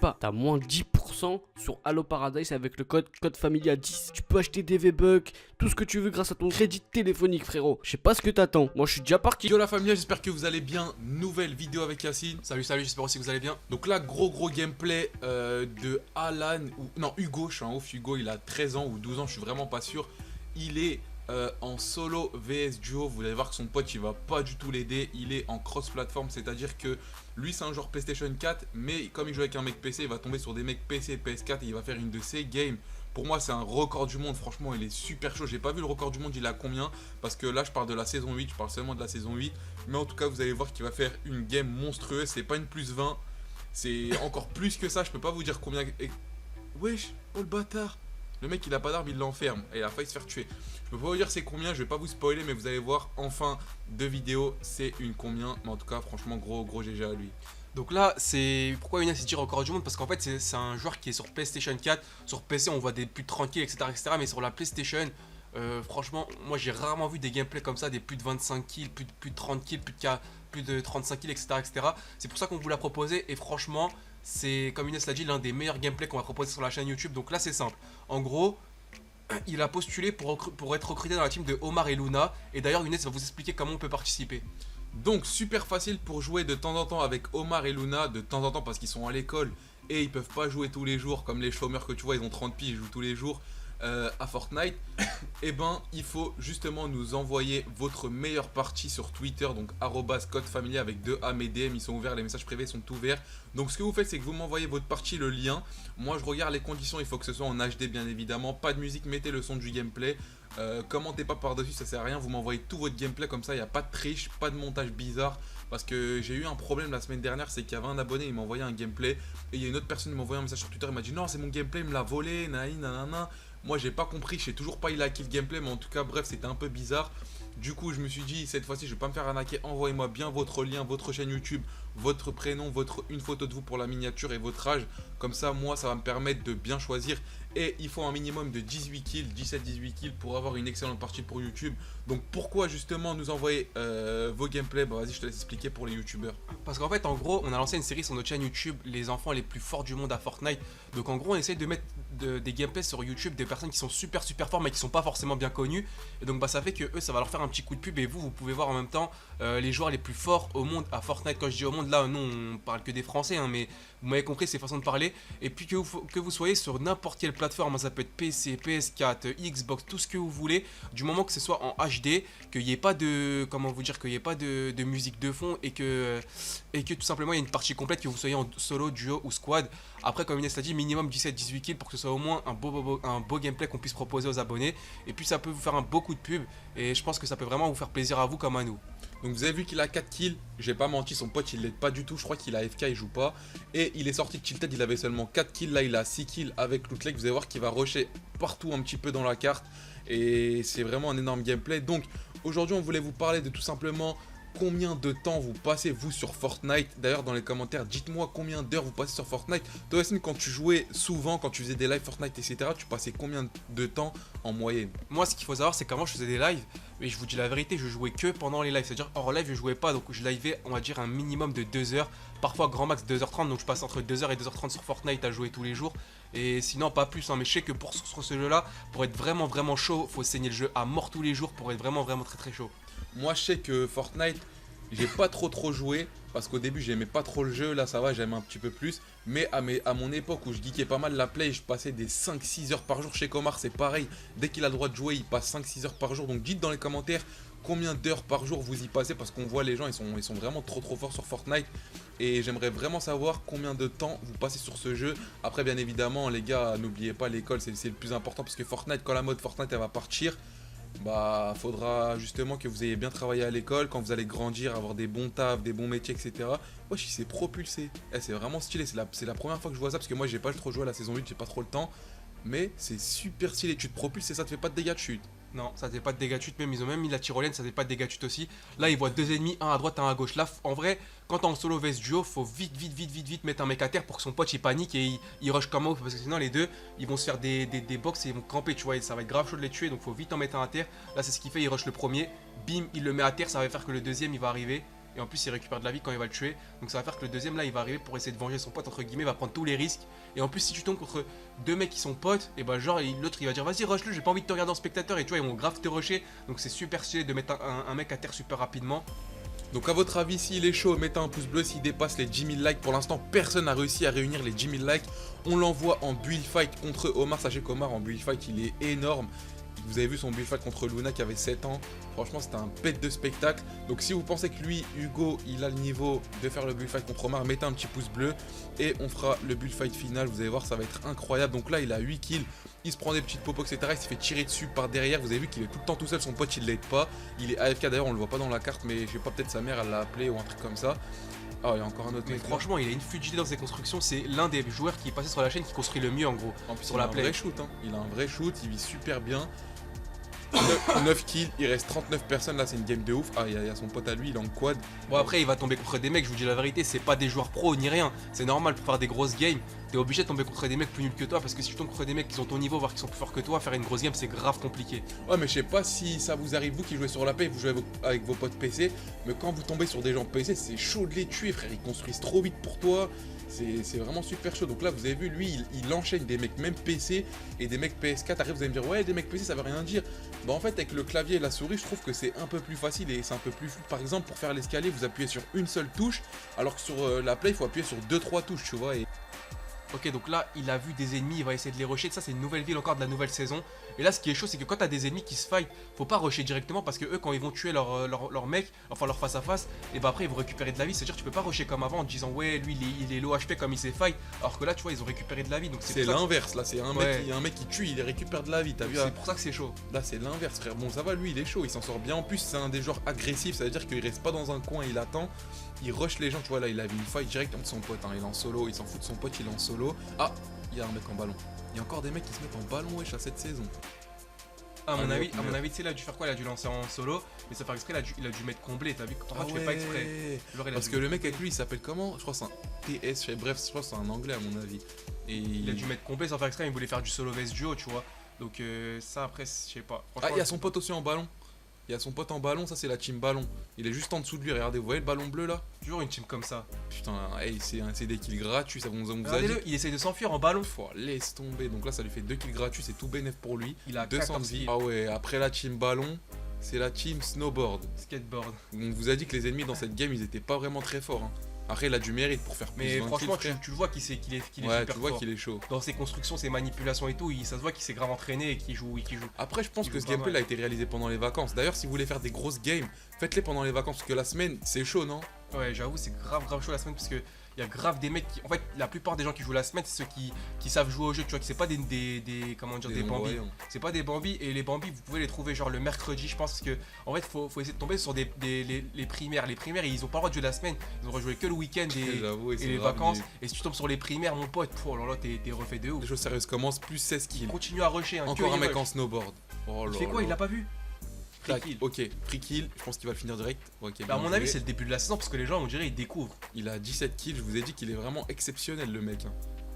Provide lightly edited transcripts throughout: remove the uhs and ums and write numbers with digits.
pas, t'as moins 10% sur Halo Paradise avec le code FAMILIA10. Tu peux acheter des V-Bucks, tout ce que tu veux grâce à ton crédit téléphonique, frérot. Je sais pas ce que t'attends. Moi, je suis déjà parti. Yo la famille, j'espère que vous allez bien. Nouvelle vidéo avec Yacine. Salut, j'espère aussi que vous allez bien. Donc là, gros gameplay de Alan, ou non, Hugo. Je suis en off, Hugo, il a 13 ans ou 12 ans, je suis vraiment pas sûr. Il est en solo vs duo. Vous allez voir que son pote, il va pas du tout l'aider. Il est en cross-platform, c'est-à-dire que lui, c'est un joueur PlayStation 4, mais comme il joue avec un mec PC, il va tomber sur des mecs PC et PS4 et il va faire une de ses games. Pour moi, c'est un record du monde. Franchement, il est super chaud. J'ai pas vu le record du monde, il a combien? Parce que là, je parle de la saison 8. Je parle seulement de la saison 8. Mais en tout cas, vous allez voir qu'il va faire une game monstrueuse. C'est pas une plus 20. C'est encore plus que ça. Je peux pas vous dire combien. Wesh, oh le bâtard. Le mec, il a pas d'arme, il l'enferme. Et il a failli se faire tuer. Je peux pas vous dire c'est combien. Je vais pas vous spoiler, mais vous allez voir en fin de vidéo, c'est une combien. Mais en tout cas, franchement, gros GG à lui. Donc là, c'est pourquoi Younes il dit record du monde, parce qu'en fait c'est un joueur qui est sur PlayStation 4, sur PC on voit des plus de 30 kills etc, mais sur la PlayStation, franchement moi j'ai rarement vu des gameplays comme ça, des plus de 25 kills, plus de 30 kills, plus de 35 kills etc. C'est pour ça qu'on vous l'a proposé et franchement c'est comme Younes l'a dit l'un des meilleurs gameplays qu'on va proposer sur la chaîne YouTube. Donc là c'est simple, en gros il a postulé pour être recruté dans la team de Omar et Luna, et d'ailleurs Younes va vous expliquer comment on peut participer. Donc super facile pour jouer de temps en temps avec Omar et Luna, de temps en temps parce qu'ils sont à l'école et ils peuvent pas jouer tous les jours comme les chômeurs que tu vois, ils ont 30 piges, ils jouent tous les jours à Fortnite. Et ben il faut justement nous envoyer votre meilleure partie sur Twitter, donc @codefamilia avec 2A, mes DM ils sont ouverts, les messages privés sont ouverts. Donc ce que vous faites c'est que vous m'envoyez votre partie, le lien, moi je regarde les conditions, il faut que ce soit en HD bien évidemment, pas de musique, mettez le son du gameplay. Commentez pas par dessus, ça sert à rien, vous m'envoyez tout votre gameplay comme ça, il n'y a pas de triche, pas de montage bizarre. Parce que j'ai eu un problème la semaine dernière, c'est qu'il y avait un abonné, il m'a envoyé un gameplay et il y a une autre personne qui m'a envoyé un message sur Twitter, il m'a dit non c'est mon gameplay, il me l'a volé, nanana. Moi j'ai pas compris, je sais toujours pas il a acquis le gameplay, mais en tout cas bref c'était un peu bizarre. Du coup je me suis dit cette fois-ci je vais pas me faire arnaquer, envoyez-moi bien votre lien, votre chaîne YouTube, votre prénom, une photo de vous pour la miniature et votre âge. Comme ça moi ça va me permettre de bien choisir. Et il faut un minimum de 18 kills, 17-18 kills pour avoir une excellente partie pour YouTube. Donc pourquoi justement nous envoyer vos gameplays? Bah vas-y je te laisse expliquer pour les youtubeurs. Parce qu'en fait en gros on a lancé une série sur notre chaîne YouTube, les enfants les plus forts du monde à Fortnite. Donc en gros on essaye de mettre des gameplays sur YouTube, des personnes qui sont super forts mais qui sont pas forcément bien connues. Et donc bah ça fait que eux ça va leur faire un petit coup de pub, et vous pouvez voir en même temps les joueurs les plus forts au monde à Fortnite. Quand je dis au monde, là non on parle que des Français hein, mais vous m'avez compris, c'est façon de parler. Et puis que vous soyez sur n'importe quelle plateforme, ça peut être PC, PS4, Xbox, tout ce que vous voulez, du moment que ce soit en HD, qu'il n'y ait pas de, comment vous dire, qu'il n'y ait pas de musique de fond, et que tout simplement il y a une partie complète, que vous soyez en solo, duo ou squad. Après comme Inès l'a dit, minimum 17-18 kills pour que ce soit au moins un beau gameplay qu'on puisse proposer aux abonnés. Et puis ça peut vous faire un beau coup de pub, et je pense que ça peut vraiment vous faire plaisir à vous comme à nous. Donc vous avez vu qu'il a 4 kills, j'ai pas menti, son pote il l'aide pas du tout, je crois qu'il a AFK, il joue pas. Et il est sorti de Tilted, il avait seulement 4 kills, là il a 6 kills avec Loot Lake. Vous allez voir qu'il va rusher partout un petit peu dans la carte. Et c'est vraiment un énorme gameplay. Donc aujourd'hui on voulait vous parler de tout simplement combien de temps vous passez vous sur Fortnite. D'ailleurs dans les commentaires dites-moi combien d'heures vous passez sur Fortnite. Toi Yacine, quand tu jouais souvent, quand tu faisais des lives Fortnite etc, tu passais combien de temps en moyenne? Moi ce qu'il faut savoir c'est qu'avant je faisais des lives, mais je vous dis la vérité, je jouais que pendant les lives, c'est à dire hors live je jouais pas, donc je livais on va dire un minimum de 2 heures, parfois grand max 2h30, donc je passe entre 2h et 2h30 sur Fortnite à jouer tous les jours. Et sinon pas plus hein, mais je sais que sur ce jeu là, pour être vraiment chaud, faut saigner le jeu à mort tous les jours pour être vraiment très chaud. Moi je sais que Fortnite j'ai pas trop joué parce qu'au début j'aimais pas trop le jeu, là ça va j'aime un petit peu plus. Mais à mon époque où je geekais pas mal la play, je passais des 5-6 heures par jour. Chez Comar c'est pareil, dès qu'il a le droit de jouer il passe 5-6 heures par jour. Donc dites dans les commentaires combien d'heures par jour vous y passez, parce qu'on voit les gens ils sont vraiment trop forts sur Fortnite. Et j'aimerais vraiment savoir combien de temps vous passez sur ce jeu. Après bien évidemment les gars, n'oubliez pas l'école, c'est le plus important, parce que Fortnite, quand la mode Fortnite elle va partir, bah faudra justement que vous ayez bien travaillé à l'école. Quand vous allez grandir, avoir des bons tafs, des bons métiers etc. Wesh il s'est propulsé, c'est vraiment stylé, c'est la première fois que je vois ça, parce que moi j'ai pas trop joué à la saison 8, j'ai pas trop le temps. Mais c'est super stylé, tu te propulses et ça te fait pas de dégâts de chute. Non, ça fait pas de dégâts de chute, même ils ont même mis la tyrolienne, ça fait pas de dégâts de chute aussi. Là, ils voient deux ennemis, un à droite, un à gauche. Là, en vrai, quand t'es en solo vs duo, faut vite mettre un mec à terre pour que son pote il panique et il rush comme ouf, parce que sinon les deux ils vont se faire des box et ils vont camper, tu vois, et ça va être grave chaud de les tuer, donc faut vite en mettre un à terre. Là, c'est ce qu'il fait, il rush le premier, bim, il le met à terre, ça va faire que le deuxième il va arriver et en plus il récupère de la vie quand il va le tuer. Donc ça va faire que le deuxième là il va arriver pour essayer de venger son pote entre guillemets, va prendre tous les risques. Et en plus si tu tombes contre deux mecs qui sont potes, et bah genre l'autre il va dire vas-y rush-le, j'ai pas envie de te regarder en spectateur, et tu vois ils vont grave te rusher. Donc c'est super stylé de mettre un mec à terre super rapidement. Donc à votre avis, s'il est chaud, mettez un pouce bleu. S'il dépasse les 10 000 likes, pour l'instant personne n'a réussi à réunir les 10 000 likes. On l'envoie en build fight contre Omar. Sachez qu'Omar en build fight il est énorme. Vous avez vu son build fight contre Luna qui avait 7 ans. Franchement c'était un bête de spectacle. Donc si vous pensez que lui, Hugo, il a le niveau de faire le build fight contre Omar, mettez un petit pouce bleu. Et on fera le build fight final. Vous allez voir, ça va être incroyable. Donc là il a 8 kills. Il se prend des petites popos, etc. Il s'est fait tirer dessus par derrière. Vous avez vu qu'il est tout le temps tout seul. Son pote il l'aide pas. Il est AFK d'ailleurs, on le voit pas dans la carte. Mais je sais pas, peut-être sa mère elle l'a appelé ou un truc comme ça. Ah, il y a encore un autre Mais mec là. franchement il a une fluidité dans ses constructions, c'est l'un des joueurs qui est passé sur la chaîne qui construit le mieux en gros. En plus, sur il a la un play. vrai shoot, hein. Il a un vrai shoot, il vit super bien. 9 kills, il reste 39 personnes, là c'est une game de ouf. Ah, il y a son pote à lui, il est en quad. Bon après il va tomber contre des mecs, je vous dis la vérité, c'est pas des joueurs pros ni rien. C'est normal pour faire des grosses games, t'es obligé de tomber contre des mecs plus nuls que toi, parce que si tu tombes contre des mecs qui ont ton niveau, voire qui sont plus forts que toi, faire une grosse game c'est grave compliqué. Ouais, mais je sais pas si ça vous arrive, vous qui jouez sur la paix, vous jouez avec vos potes PC, mais quand vous tombez sur des gens PC, c'est chaud de les tuer, frère. Ils construisent trop vite pour toi. C'est vraiment super chaud. Donc là, vous avez vu, lui, il enchaîne des mecs même PC et des mecs PS4. Après, vous allez me dire, ouais, des mecs PC, ça veut rien dire. Bah, en fait, avec le clavier et la souris, je trouve que c'est un peu plus facile et c'est un peu plus fluide. Par exemple, pour faire l'escalier, vous appuyez sur une seule touche, alors que sur la Play, il faut appuyer sur 2-3 touches, tu vois. Et Ok, donc là, il a vu des ennemis, il va essayer de les rusher. Ça, c'est une nouvelle ville encore de la nouvelle saison. Et là, ce qui est chaud, c'est que quand t'as des ennemis qui se fight, faut pas rusher directement parce que eux, quand ils vont tuer leur mec, enfin leur face à face, et bah après, ils vont récupérer de la vie. C'est-à-dire, tu peux pas rusher comme avant en te disant, ouais, lui, il est low HP comme il s'est fight. Alors que là, tu vois, ils ont récupéré de la vie. Donc c'est pour ça que- l'inverse. Là, c'est un, Ouais. un mec qui tue, il récupère de la vie. T'as vu? C'est pour ça que c'est chaud. Là, c'est l'inverse, frère. Bon, ça va, lui, il est chaud, il s'en sort bien. En plus, c'est un des joueurs agressifs, ça veut dire qu'il reste pas dans un coin, il attend. Il rush les gens, tu vois, là, il avait une fight direct contre son pote. Hein. Il est en solo, il s'en fout de son pote, il est en solo. Ah, il y a un mec en ballon. Il y a encore des mecs qui se mettent en ballon, wesh, à cette saison. À mon Allez, avis, tu sais, il a dû faire quoi? Il a dû lancer en solo, mais ça fait exprès, il a dû mettre comblé. T'as vu? Quand tu fais pas exprès. Genre, il a Parce dû que le mettre mec avec comblé. lui, il s'appelle comment? Je crois que c'est un TS, bref, je crois que c'est un anglais à mon avis. Et Il a dû mettre complet sans faire exprès, il voulait faire du solo vs duo, tu vois. Donc ça après, je sais pas. Ah, Franchement, il y a son pote aussi en ballon. Il y a son pote en ballon, ça c'est la team ballon. Il est juste en dessous de lui, regardez, vous voyez le ballon bleu là? toujours une team comme ça. Putain, hey, c'est des kills gratuits, ça on vous a dit. Regardez-le, il essaye de s'enfuir en ballon. Faut, laisse tomber, donc là ça lui fait 2 kills gratuits, c'est tout bénef pour lui. Il a 200 14 vies. kills. Ah ouais, après la team ballon, c'est la team snowboard. Skateboard. On vous a dit que les ennemis dans cette game ils étaient pas vraiment très forts. Hein. Après il a du mérite pour faire plus Mais 20 franchement, kills, frère. tu le vois qu'il est Ouais, super tu vois fort. qu'il est chaud. Dans ses constructions, ses manipulations et tout, ça se voit qu'il s'est grave entraîné et qu'il joue. Après je pense Il que joue ce pas gameplay mal. a été réalisé pendant les vacances. D'ailleurs si vous voulez faire des grosses games, faites-les pendant les vacances parce que la semaine c'est chaud, non? Ouais, j'avoue, c'est grave chaud la semaine parce que il y a grave des mecs qui. En fait, la plupart des gens qui jouent la semaine, c'est ceux qui savent jouer au jeu, tu vois, que c'est pas comment dire, des bambis. non-voyants. C'est pas des bambis et les bambis, vous pouvez les trouver genre le mercredi, je pense que en fait, faut essayer de tomber sur les primaires. Les primaires, ils ont pas le droit de jouer la semaine, ils ont le droit de jouer que le week-end J'avoue, et c'est les grave vacances. nul. Et si tu tombes sur les primaires, mon pote, oh là là, t'es refait de ouf. Les choses sérieuses commencent, plus 16 kills. Continue à rusher, hein, Encore que un mec rush. en snowboard. Oh Il là fait quoi? là. Il l'a pas vu? Free Tac, kill. ok, free kill, je pense qu'il va le finir direct. Ok, Bah, à bien mon joué. avis, c'est le début de la saison parce que les gens, on dirait, ils découvrent. Il a 17 kills, je vous ai dit qu'il est vraiment exceptionnel le mec. Hein.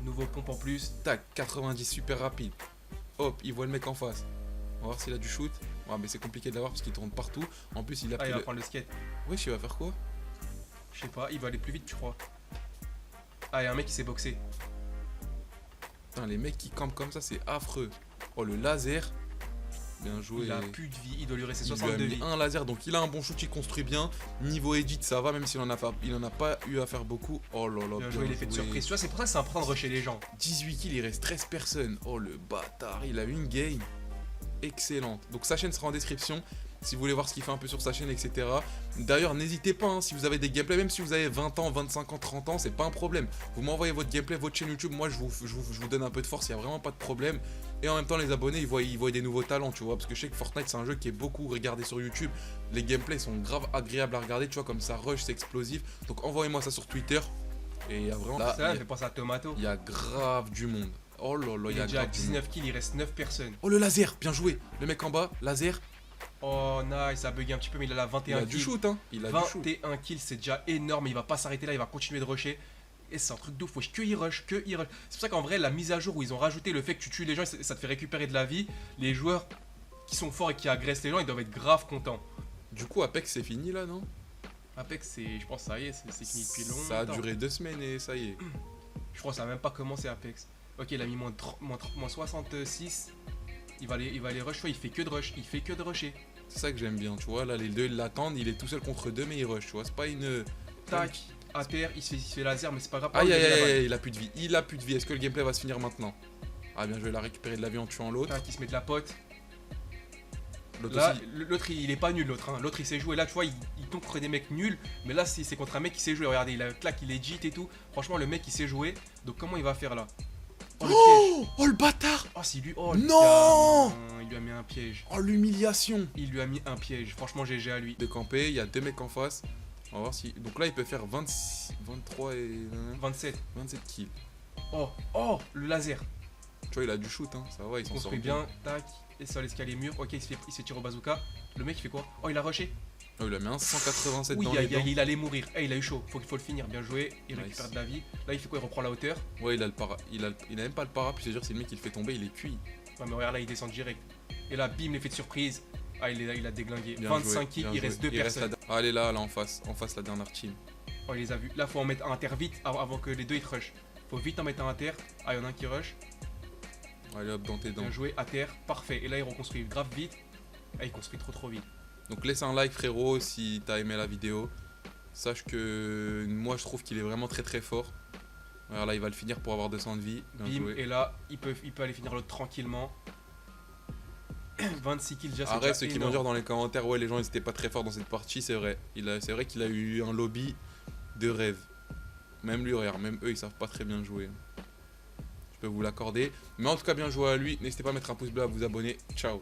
Nouveau pompe en plus. Tac, 90 super rapide. Hop, il voit le mec en face. On va voir s'il a du shoot. Ouais, mais c'est compliqué de l'avoir parce qu'il tourne partout. En plus, il a Ah, pris il va le... prendre le skate. Wesh, il va faire quoi? Je sais pas, il va aller plus vite, tu crois. Ah, il y a un mec qui s'est boxé. Putain, les mecs qui campent comme ça, c'est affreux. Oh, le laser. Bien joué. Il a plus de vie, il doit lui rester Il lui a 62 mis vies. un laser, donc il a un bon shoot, il construit bien. Niveau edit, ça va, même s'il en a pas eu à faire beaucoup. Oh là là, Bien joué, l'effet de surprise. Tu vois, c'est pour ça que c'est important de rusher les gens. 18 kills, il reste 13 personnes. Oh le bâtard, il a eu une game excellente. Donc sa chaîne sera en description si vous voulez voir ce qu'il fait un peu sur sa chaîne, etc. D'ailleurs, n'hésitez pas, hein, si vous avez des gameplays, même si vous avez 20 ans, 25 ans, 30 ans, c'est pas un problème. Vous m'envoyez votre gameplay, votre chaîne YouTube, moi je vous donne un peu de force, il n'y a vraiment pas de problème. Et en même temps, les abonnés, ils voient des nouveaux talents, tu vois. Parce que je sais que Fortnite, c'est un jeu qui est beaucoup regardé sur YouTube. Les gameplays sont grave agréables à regarder, tu vois, comme ça rush, c'est explosif. Donc envoyez-moi ça sur Twitter. Et il y a vraiment. Là, Ça, ça fait penser à Tomato. il y a grave du monde. Oh là là, Il il y est a déjà à grave du monde. 19 kills, il reste 9 personnes. Oh le laser, bien joué. Le mec en bas, laser, Oh nice, ça a bugué un petit peu, mais il a la il 21 a kills. du shoot, hein. Il a du shoot. 21 kills, c'est déjà énorme. Il va pas s'arrêter là, il va continuer de rusher. Et c'est un truc de ouf, wesh, que il rush, que il rush. C'est pour ça qu'en vrai, la mise à jour où ils ont rajouté le fait que tu tues les gens, ça te fait récupérer de la vie. Les joueurs qui sont forts et qui agressent les gens, ils doivent être grave contents. Du coup, Apex, c'est fini là, non? Apex, je pense, ça y est, c'est fini depuis longtemps. Ça a duré 2 semaines et ça y est. Je crois que ça a même pas commencé Apex. Ok, il a mis moins 66. Il va aller rush, tu vois, il fait que de rush. Il fait que de rusher. C'est ça que j'aime bien, tu vois. Là, les deux, ils l'attendent. Il est tout seul contre 2, mais il rush, tu vois. C'est pas une. Tac, à terre, il se fait laser, mais c'est pas grave. Aïe, Oh, aïe, il a la aïe, balle. aïe, il a plus de vie. Il a plus de vie. Est-ce que le gameplay va se finir maintenant? Ah, bien, je vais la récupérer de la vie en tuant l'autre. Tac, il se met de la pote. L'autre Là, aussi. l'autre, il est pas nul, l'autre. Hein. L'autre, il sait jouer. Là, tu vois, il tombe contre des mecs nuls. Mais là, c'est contre un mec qui sait jouer. Regardez, il a claque, il est legit et tout. Franchement, le mec, il sait jouer. Donc, comment il va faire là? Oh, le piège. Oh, le bâtard! Oh, c'est lui. Oh, le Non! gamin. Il lui a mis un piège. Oh, l'humiliation! Il lui a mis un piège. Franchement, GG à lui. De camper, il y a 2 mecs en face. On va voir si. Donc là, il peut faire 26, 23 et. 27. 27 kills. Oh, le laser. Tu vois, il a du shoot, hein. Ça va, il s'en sort Construit bien. Tac. Et sur l'escalier mur. Ok, il se fait tirer au bazooka. Le mec, il fait quoi? Oh, il a rushé. Oh, il a mis un 187 Oui, dans les dents. il allait mourir. Eh, il a eu chaud. Faut le finir. Bien joué. Il Nice. récupère de la vie. Là, il fait quoi? Il reprend la hauteur. Ouais, il a le para. Il a même pas le para, puis c'est sûr, si le mec il le fait tomber, il est cuit. Ouais, mais regarde là, il descend direct. Et là, bim, l'effet de surprise. Ah, il a déglingué. Bien 25 joué, kills, bien il joué. reste 2 Il reste personnes. Ah, elle est là, en face, la dernière team. Oh, il les a vus. Là, faut en mettre un inter vite avant que les deux ils rush. Faut vite en mettre un inter. Ah, il y en a un qui rush. Allez hop, dans tes dents. Bien joué, à terre. Parfait. Et là, il reconstruit grave vite. Ah, il construit trop vite. Donc laisse un like, frérot, si t'as aimé la vidéo. Sache que moi, je trouve qu'il est vraiment très fort. Alors là, il va le finir pour avoir 200 de vie. Bien Bim, joué. et là, il peut aller finir l'autre tranquillement. 26 kills déjà, c'est Arrête déjà ceux qui vont énorme. dire dans les commentaires, ouais, les gens ils étaient pas très forts dans cette partie, c'est vrai. C'est vrai qu'il a eu un lobby de rêve. Même lui, regarde, même eux, ils savent pas très bien jouer. Je peux vous l'accorder. Mais en tout cas, bien joué à lui. N'hésitez pas à mettre un pouce bleu, à vous abonner. Ciao.